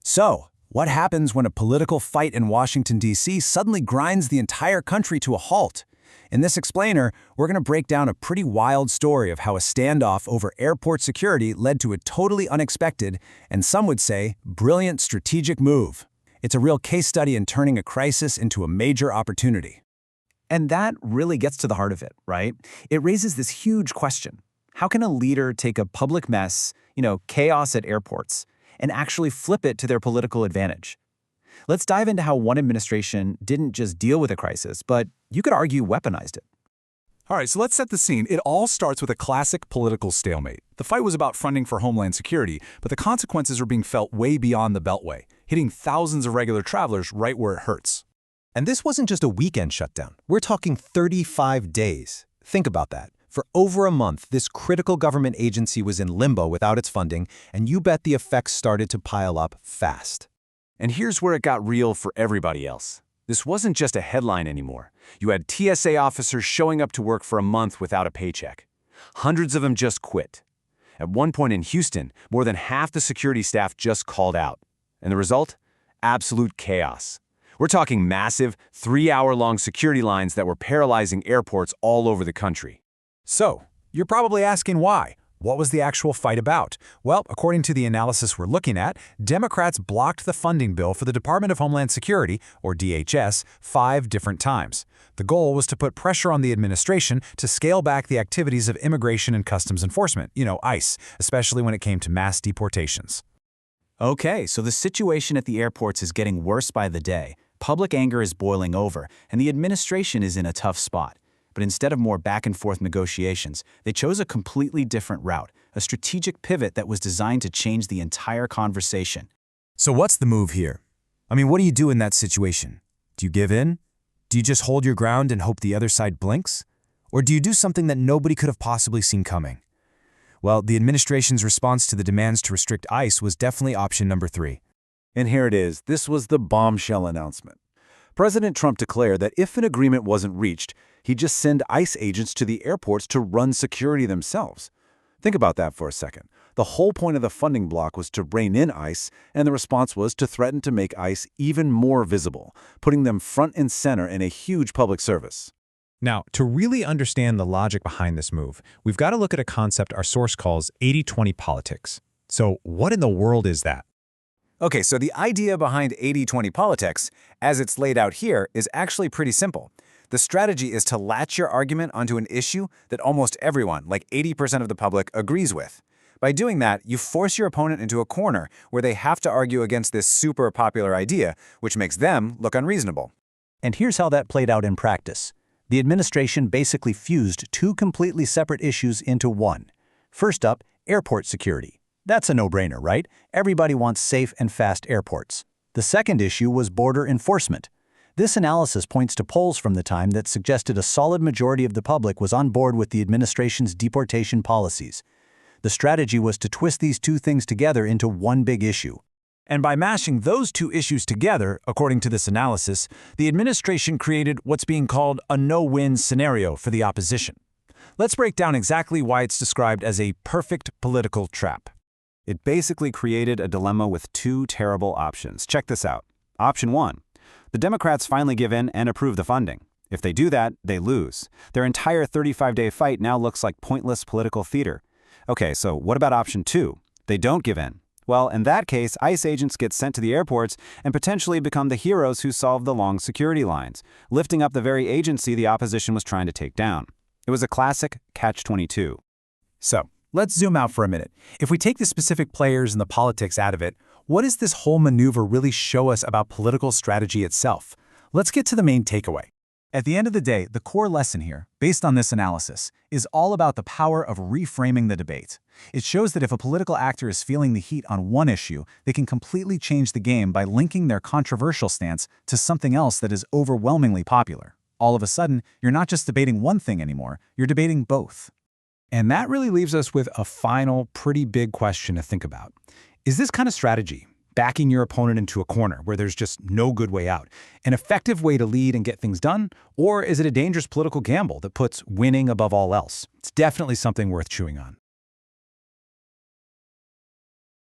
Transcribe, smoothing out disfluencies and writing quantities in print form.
So, what happens when a political fight in Washington, D.C. suddenly grinds the entire country to a halt? In this explainer, we're going to break down a pretty wild story of how a standoff over airport security led to a totally unexpected, and some would say, brilliant strategic move. It's a real case study in turning a crisis into a major opportunity. And that really gets to the heart of it, right? It raises this huge question. How can a leader take a public mess, chaos at airports, and actually flip it to their political advantage? Let's dive into how one administration didn't just deal with a crisis, but you could argue weaponized it. All right, so let's set the scene. It all starts with a classic political stalemate. The fight was about funding for Homeland Security, but the consequences were being felt way beyond the Beltway, hitting thousands of regular travelers right where it hurts. And this wasn't just a weekend shutdown. We're talking 35 days. Think about that. For over a month, this critical government agency was in limbo without its funding, and you bet the effects started to pile up fast. And here's where it got real for everybody else. This wasn't just a headline anymore. You had TSA officers showing up to work for a month without a paycheck. Hundreds of them just quit. At one point in Houston, more than half the security staff just called out. And the result? Absolute chaos. We're talking massive, 3-hour-long security lines that were paralyzing airports all over the country. So, you're probably asking why. What was the actual fight about? Well, according to the analysis we're looking at, Democrats blocked the funding bill for the Department of Homeland Security, or DHS, 5 different times. The goal was to put pressure on the administration to scale back the activities of Immigration and Customs Enforcement, ICE, especially when it came to mass deportations. Okay, so the situation at the airports is getting worse by the day. Public anger is boiling over, and the administration is in a tough spot. But instead of more back-and-forth negotiations, they chose a completely different route, a strategic pivot that was designed to change the entire conversation. So what's the move here? What do you do in that situation? Do you give in? Do you just hold your ground and hope the other side blinks? Or do you do something that nobody could have possibly seen coming? Well, the administration's response to the demands to restrict ICE was definitely option number 3. And here it is. This was the bombshell announcement. President Trump declared that if an agreement wasn't reached, he'd just send ICE agents to the airports to run security themselves. Think about that for a second. The whole point of the funding block was to rein in ICE, and the response was to threaten to make ICE even more visible, putting them front and center in a huge public service. Now, to really understand the logic behind this move, we've got to look at a concept our source calls 80-20 politics. So what in the world is that? Okay, so the idea behind 80-20 politics, as it's laid out here, is actually pretty simple. The strategy is to latch your argument onto an issue that almost everyone, like 80% of the public, agrees with. By doing that, you force your opponent into a corner where they have to argue against this super popular idea, which makes them look unreasonable. And here's how that played out in practice. The administration basically fused 2 completely separate issues into one. First up, airport security. That's a no-brainer, right? Everybody wants safe and fast airports. The second issue was border enforcement. This analysis points to polls from the time that suggested a solid majority of the public was on board with the administration's deportation policies. The strategy was to twist these 2 things together into one big issue. And by mashing those 2 issues together, according to this analysis, the administration created what's being called a no-win scenario for the opposition. Let's break down exactly why it's described as a perfect political trap. It basically created a dilemma with 2 terrible options. Check this out. Option 1. The Democrats finally give in and approve the funding. If they do that, they lose. Their entire 35-day fight now looks like pointless political theater. Okay, so what about option 2? They don't give in. Well, in that case, ICE agents get sent to the airports and potentially become the heroes who solve the long security lines, lifting up the very agency the opposition was trying to take down. It was a classic catch-22. So, let's zoom out for a minute. If we take the specific players and the politics out of it, what does this whole maneuver really show us about political strategy itself? Let's get to the main takeaway. At the end of the day, the core lesson here, based on this analysis, is all about the power of reframing the debate. It shows that if a political actor is feeling the heat on one issue, they can completely change the game by linking their controversial stance to something else that is overwhelmingly popular. All of a sudden, you're not just debating one thing anymore, you're debating both. And that really leaves us with a final, pretty big question to think about. Is this kind of strategy, backing your opponent into a corner where there's just no good way out, an effective way to lead and get things done? Or is it a dangerous political gamble that puts winning above all else? It's definitely something worth chewing on.